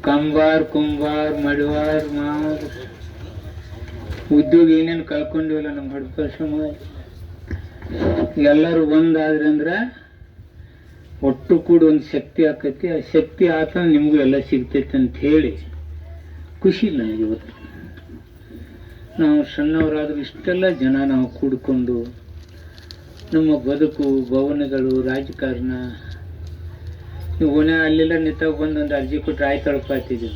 ಕಂಬಾರ್ ಕುಂಬಾರ್ ಮಡಿವಾರ್ ಮಾರ್ ಉದ್ಯೋಗ ಏನೇನು ಕಳ್ಕೊಂಡಿವಲ್ಲ ನಮ್ಮ ಹಡ್ಪ ಸಮಾಜ ಎಲ್ಲರೂ ಒಂದಾದ್ರೆ ಅಂದ್ರೆ ಒಟ್ಟು ಕೂಡ ಒಂದು ಶಕ್ತಿ ಆಕೈತಿ. ಆ ಶಕ್ತಿ ಆತ ನಿಮಗೂ ಎಲ್ಲ ಸಿಗ್ತೈತೆ ಅಂತ ಹೇಳಿ ಖುಷಿ ನನಗೆ. ಇವತ್ತು ನಾವು ಸಣ್ಣವರಾದರೂ ಇಷ್ಟೆಲ್ಲ ಜನ ನಾವು ಕೂಡಿಕೊಂಡು ನಮ್ಮ ಬದುಕು ಭವನಗಳು ರಾಜಕಾರಣ ನೀವು ಅಲ್ಲೆಲ್ಲ ನಿಂತಾಗ ಬಂದು ಒಂದು ಅರ್ಜಿ ಕೊಟ್ಟರೆ ಆಯ್ತು ತಳ್ಪಾತಿದ್ವಿ.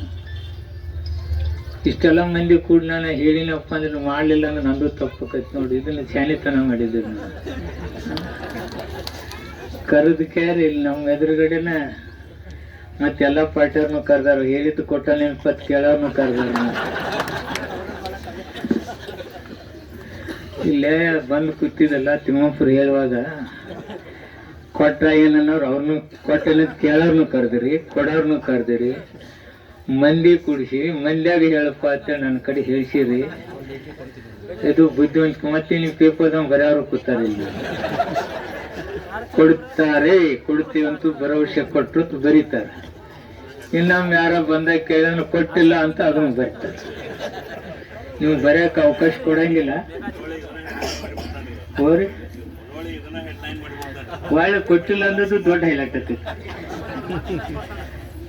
ಇಷ್ಟೆಲ್ಲ ಮಂದಿ ಕೂಡ ನಾನು ಹೇಳಿನಪ್ಪ ಅಂದ್ರೆ ಮಾಡಲಿಲ್ಲ ಅಂದ್ರೆ ನಂದು ತಪ್ಪಕೈತಿ ನೋಡಿ. ಇದನ್ನು ಶಾನಿತನ ಮಾಡಿದ್ದೀವಿ ನಾವು. ಕರೆದು ಕ್ಯಾರಿ ಇಲ್ಲಿ ನಮ್ಮ ಎದುರುಗಡೆನ ಮತ್ತೆಲ್ಲ ಪಾರ್ಟಿಯವ್ರನ್ನೂ ಕರೆದಾರ. ಹೇಳಿದ್ದು ಕೊಟ್ಟ ನೆನಪತ್ತು ಕೇಳೋರ್ನು ಕರೆದಾರ. ಇಲ್ಲೇ ಬಂದು ಕೂತಿದ್ದಲ್ಲ ತಿಮ್ಮಾಪುರ ಹೇಳುವಾಗ ಕೊಟ್ರ ಏನನ್ನೋರು ಅವ್ರನ್ನು ಕೊಟ್ಟನ ಕೇಳೋರ್ನು ಕರೆದಿರಿ, ಕೊಡೋರ್ನು ಕರೆದಿರಿ, ಮಂದಿ ಕೂಡಿಸಿ ಮಂದ್ಯಾಗ ಹೇಳಪ್ಪ ಅಂತ ನನ್ನ ಕಡೆ ಹೇಳಿಸಿರಿ. ಇದು ಬುದ್ಧಿವಂತಿಕೆ. ಮತ್ತೆ ನೀವು ಪೇಪರ್ದಾಗ ಬರೋರು ಕೂತಾರೆ. ಇಲ್ಲಿ ಕೊಡ್ತಾರೆ, ಕೊಡ್ತೀವಂತೂ ಭರವಸೆ ಕೊಟ್ಟರು ಬರೀತಾರೆ. ಇನ್ನೊಮ್ಮೆ ಯಾರ ಬಂದಾಗ ಕೇಳೋನು ಕೊಟ್ಟಿಲ್ಲ ಅಂತ ಅದನ್ನು ಬರೀತಾರೆ. ನೀವು ಬರೆಯೋಕೆ ಅವಕಾಶ ಕೊಡಂಗಿಲ್ಲ. ಹೋರಿ ಒಳ್ಳೆ ಕೊಟ್ಟಿಲ್ಲ ಅಂದದ್ದು ದೊಡ್ಡ ಹೈಲೈಟ್ ಆಗ್ತೈತಿ.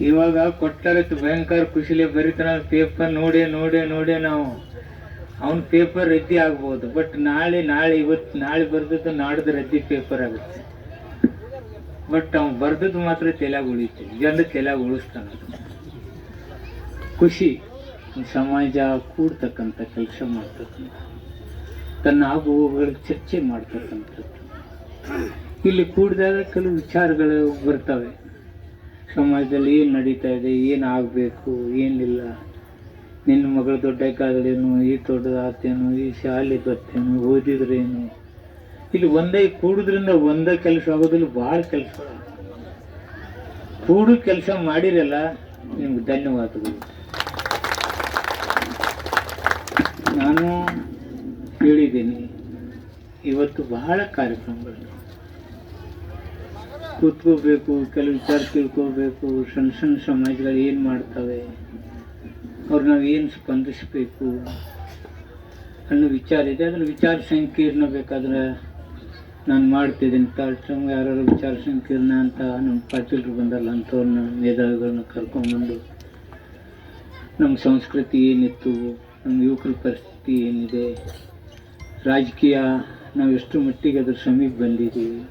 ಇವಾಗ ಕೊಟ್ಟಾರ ಭಯಂಕರ ಖುಷಿಲೇ ಬರೀತಾನ. ಪೇಪರ್ ನೋಡೇ ನೋಡೇ ನೋಡೇ ನಾವು ಅವನ ಪೇಪರ್ ರದ್ದಿ ಆಗ್ಬೋದು. ಬಟ್ ನಾಳೆ ಬರ್ದದ್ದು ನಾಡ್ದು ರದ್ದಿ ಪೇಪರ್ ಆಗುತ್ತೆ. ಬಟ್ ಅವ್ನು ಬರ್ದದ್ದು ಮಾತ್ರ ತಲೆಯಾಗ ಉಳಿತು. ಜನರ ತಲೆಯಾಗ ಉಳಿಸ್ತಾನ. ಖುಷಿ ಸಮಾಜ ಕೂಡ್ತಕ್ಕಂಥ ಕೆಲಸ ಮಾಡ್ತಕ್ಕಂಥ, ತನ್ನ ಆಗುವುಗಳಿಗೆ ಚರ್ಚೆ ಮಾಡ್ತಕ್ಕಂಥದ್ದು. ಇಲ್ಲಿ ಕೂಡಿದಾಗ ಕೆಲವು ವಿಚಾರಗಳು ಬರ್ತವೆ. ಸಮಾಜದಲ್ಲಿ ಏನು ನಡೀತಾ ಇದೆ, ಏನು ಆಗಬೇಕು, ಏನಿಲ್ಲ, ನಿನ್ನ ಮಗಳು ದೊಡ್ಡಕ್ಕಾದ್ರೇನು, ಈ ದೊಡ್ಡದಾತೇನು, ಈ ಶಾಲೆ ಬರ್ತೇನು, ಓದಿದ್ರೇನು. ಇಲ್ಲಿ ಒಂದೇ ಕೂಡುದ್ರಿಂದ ಒಂದೇ ಕೆಲಸ ಆಗೋದಿಲ್ಲ, ಭಾಳ ಕೆಲಸ. ಕೂಡು ಕೆಲಸ ಮಾಡಿರಲ್ಲ, ನಿಮ್ಗೆ ಧನ್ಯವಾದಗಳು. ನಾನು ಹೇಳಿದ್ದೀನಿ ಇವತ್ತು ಬಹಳ ಕಾರ್ಯಕ್ರಮಗಳು ಕೂತ್ಕೋಬೇಕು, ಕೆಲವು ವಿಚಾರ ತಿಳ್ಕೋಬೇಕು. ಸಣ್ಣ ಸಣ್ಣ ಸಮಾಜಗಳು ಏನು ಮಾಡ್ತವೆ, ಅವ್ರು ನಾವು ಏನು ಸ್ಪಂದಿಸಬೇಕು ಅನ್ನೋ ವಿಚಾರ ಇದೆ. ಅದನ್ನು ವಿಚಾರ ಸಂಕೀರ್ಣ ಬೇಕಾದ್ರೆ ನಾನು ಮಾಡ್ತಿದ್ದೀನಿ. ತಾಳ್ಸಂಗೆ ಯಾರು ವಿಚಾರ ಸಂಕೀರ್ಣ ಅಂತ ನಮ್ಮ ಪಾಟೀಲರು ಬಂದಲ್ಲ ಅಂಥವ್ರನ್ನ ಮೇಧಾವಿಗಳನ್ನ ಕರ್ಕೊಂಡ್ಬಂದು ನಮ್ಮ ಸಂಸ್ಕೃತಿ ಏನಿತ್ತು, ನಮ್ಮ ಯುವಕರ ಪರಿಸ್ಥಿತಿ ಏನಿದೆ, ರಾಜಕೀಯ ನಾವು ಎಷ್ಟು ಮಟ್ಟಿಗೆ ಅದ್ರ ಸಮೀಪ ಬಂದಿದ್ದೀವಿ,